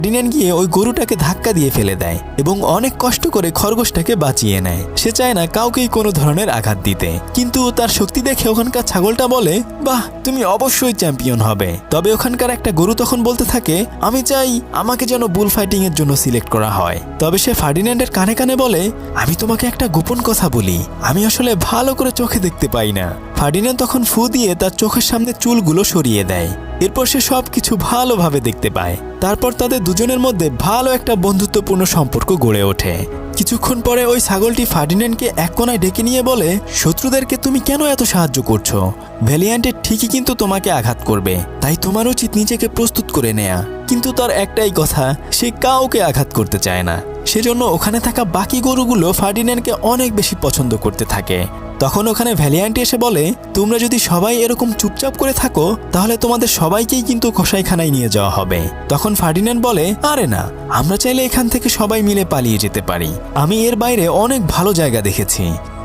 Ferdinand গিয়ে ওই গরুটাকে ধাক্কা দিয়ে ফেলে দেয় এবং অনেক কষ্ট করে খরগোশটাকে বাঁচিয়ে নেয়। সে চায় না কাউকেই কোনো ধরনের আঘাত দিতে, কিন্তু তার শক্তি দেখে ওখানকার ছাগলটা বলে, বাহ, তুমি অবশ্যই চ্যাম্পিয়ন হবে। তবে ওখানকার একটা গরু তখন বলতে থাকে, আমি চাই আমাকে যেন বুল ফাইটিং এর জন্য সিলেক্ট করা হয়। তবে সে ফার্ডিন্যান্ডের কানে কানে বলে, আমি তোমাকে একটা গোপন কথা বলি, আমি আসলে ভালো করে চোখে দেখতে পাই না। ফার্ডিন্যান্ড তখন ফু দিয়ে তার চোখের সামনে চুলগুলো সরিয়ে দেয়। এরপর সে সবকিছু ভালোভাবে দেখতে পায়। তারপর তাদের দুজনের মধ্যে ভালো একটা বন্ধুত্বপূর্ণ সম্পর্ক গড়ে ওঠে। কিছুক্ষণ পরে ওই ছাগলটি ফার্ডিন্যান্ডকে এক কোনায় ডেকে নিয়ে বলে, শত্রুদেরকে তুমি কেন এত সাহায্য করছো? ভ্যালিয়ান্টের ঠিকই কিন্তু তোমাকে আঘাত করবে, তাই তোমার উচিত নিজেকে প্রস্তুত করে নেয়া। কিন্তু তার একটাই কথা, সে কাউকে আঘাত করতে চায় না। সেজন্য ওখানে থাকা বাকি গরুগুলো ফার্ডিন্যান্ডকে অনেক বেশি পছন্দ করতে থাকে। তখন ওখানে ভ্যালিয়ান্ট এসে বলে, তোমরা যদি সবাই এরকম চুপচাপ করে থাকো তাহলে তোমাদের সবাইকেই কিন্তু কসাইখানায় নিয়ে যাওয়া হবে। তখন ফার্ডিন্যান্ড বলে, আরে না, আমরা চাইলে এখান থেকে সবাই মিলে পালিয়ে যেতে পারি। আমি এর বাইরে অনেক ভালো জায়গা দেখেছি,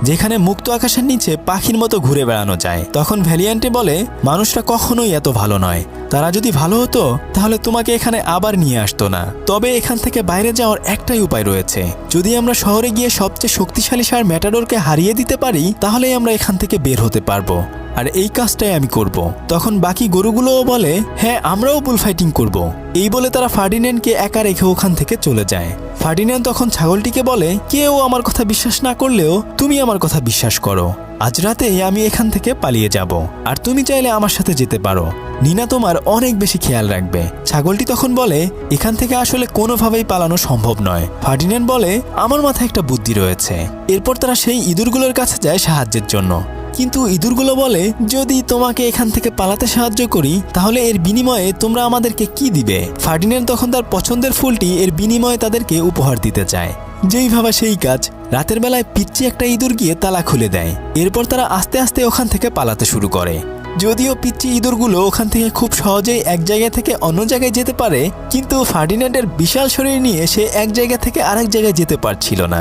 যেখানে মুক্ত আকাশের নিচে পাখির মতো ঘুরে বেড়ানো যায়। তখন ভ্যালিয়ান্টে বলে, মানুষরা কখনোই এত ভালো নয়, তারা যদি ভালো হতো তাহলে তোমাকে এখানে আবার নিয়ে আসতো না। তবে এখান থেকে বাইরে যাওয়ার একটাই উপায় রয়েছে, যদি আমরা শহরে গিয়ে সবচেয়ে শক্তিশালী ষাঁড় ম্যাটাডোরকে হারিয়ে দিতে পারি তাহলেই আমরা এখান থেকে বের হতে পারবো, আর এই কাজটাই আমি করব। তখন বাকি গরুগুলোও বলে, হ্যাঁ, আমরাও বুল ফাইটিং করব। এই বলে তারা ফার্ডিন্যান্ডকে একা রেখে ওখান থেকে চলে যায়। ফার্ডিন্যান্ড তখন ছাগলটিকে বলে, কেউ আমার কথা বিশ্বাস না করলেও তুমি আমার কথা বিশ্বাস করো। আজ রাতে আমি এখান থেকে পালিয়ে যাব, আর তুমি চাইলে আমার সাথে যেতে পারো। নিনা তোমার অনেক বেশি খেয়াল রাখবে। ছাগলটি তখন বলে, এখান থেকে আসলে কোনোভাবেই পালানো সম্ভব নয়। ফার্ডিন্যান্ড বলে, আমার মাথায় একটা বুদ্ধি রয়েছে। এরপর তারা সেই ইঁদুরগুলোর কাছে যায় সাহায্যের জন্য, কিন্তু ইঁদুরগুলো বলে, যদি তোমাকে এখান থেকে পালাতে সাহায্য করি তাহলে এর বিনিময়ে তোমরা আমাদেরকে কি দিবে? ফার্ডিন্যান্ড তখন তার পছন্দের ফুলটি এর বিনিময়ে তাদেরকে উপহার দিতে চায়। যেই ভাবা সেই কাজ, রাতের বেলায় পিচ্চি একটা ইঁদুর গিয়ে তালা খুলে দেয়। এরপর তারা আস্তে আস্তে ওখান থেকে পালাতে শুরু করে। যদিও পিচ্চি ইঁদুরগুলো ওখান থেকে খুব সহজেই এক জায়গা থেকে অন্য জায়গায় যেতে পারে, কিন্তু ফার্ডিন্যান্ডের বিশাল শরীর নিয়ে সে এক জায়গা থেকে আরেক জায়গায় যেতে পারছিল না।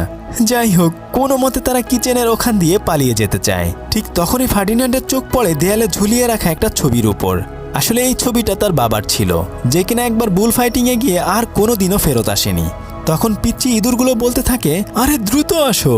যাই হোক, কোনো মতে তারা কিচেনের ওখান দিয়ে পালিয়ে যেতে চায়। ঠিক তখনই ফার্ডিন্যান্ডের চোখ পড়ে দেয়ালে ঝুলিয়ে রাখা একটা ছবির উপর। আসলে এই ছবিটা তার বাবার ছিল, যে কিনা একবার বুল ফাইটিংয়ে গিয়ে আর কোনোদিনও ফেরত আসেনি। তখন পিচ্চি ইঁদুরগুলো বলতে থাকে, আরে দ্রুত আসো,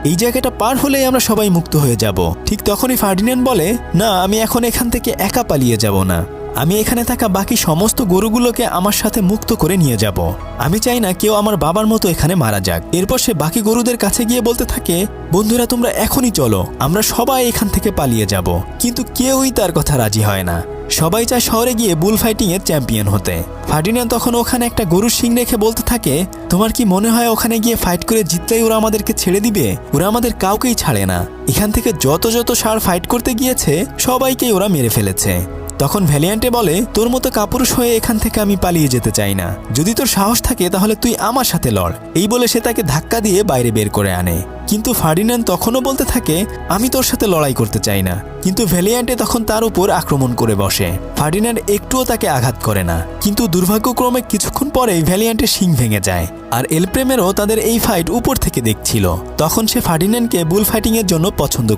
এই জায়গাটা পার হলেই আমরা সবাই মুক্ত হয়ে যাব। ঠিক তখনই ফার্ডিন্যান্ড বলে, না, আমি এখন এখান থেকে একা পালিয়ে যাব না, আমি এখানে থাকা বাকি সমস্ত গরুগুলোকে আমার সাথে মুক্ত করে নিয়ে যাব। আমি চাই না কেউ আমার বাবার মতো এখানে মারা যাক। এরপর সে বাকি গরুদের কাছে গিয়ে বলতে থাকে, বন্ধুরা, তোমরা এখনই চলো, আমরা সবাই এখান থেকে পালিয়ে যাব। কিন্তু কেউই তার কথা রাজি হয় না। সবাই চায় শহরে গিয়ে বুল ফাইটিং এর চ্যাম্পিয়ন হতে। ফার্ডিন্যান্ড তখন ওখানে একটা গরুর শিং রেখে বলতে থাকে, তোমার কি মনে হয় ওখানে গিয়ে ফাইট করে জিতলেই ওরা আমাদেরকে ছেড়ে দিবে? ওরা আমাদের কাউকেই ছাড়ে না। এখান থেকে যত ষাঁড় ফাইট করতে গিয়েছে সবাইকেই ওরা মেরে ফেলেছে। তখন ভ্যালিয়ান্টে বলে, তোর মতো কাপুরুষ হয়ে এখান থেকে আমি পালিয়ে যেতে চাই না। যদি তোর সাহস থাকে তাহলে তুই আমার সাথে লড়। এই বলে সে তাকে ধাক্কা দিয়ে বাইরে বের করে আনে। কিন্তু ফার্ডিন্যান্ড তখনও বলতে থাকে, আমি তোর সাথে লড়াই করতে চাই না। কিন্তু ভ্যালিয়ান্টে তখন তার উপর আক্রমণ করে বসে। ফার্ডিন্যান্ড একটুও তাকে আঘাত করে না, কিন্তু দুর্ভাগ্যক্রমে কিছুক্ষণ পরেই ভ্যালিয়ান্টের শিং ভেঙে যায়। আর এলপ্রেমেরও তাদের এই ফাইট উপর থেকে দেখছিল। তখন সে ফার্ডিন্যান্ডকে বুল ফাইটিং এর জন্য পছন্দ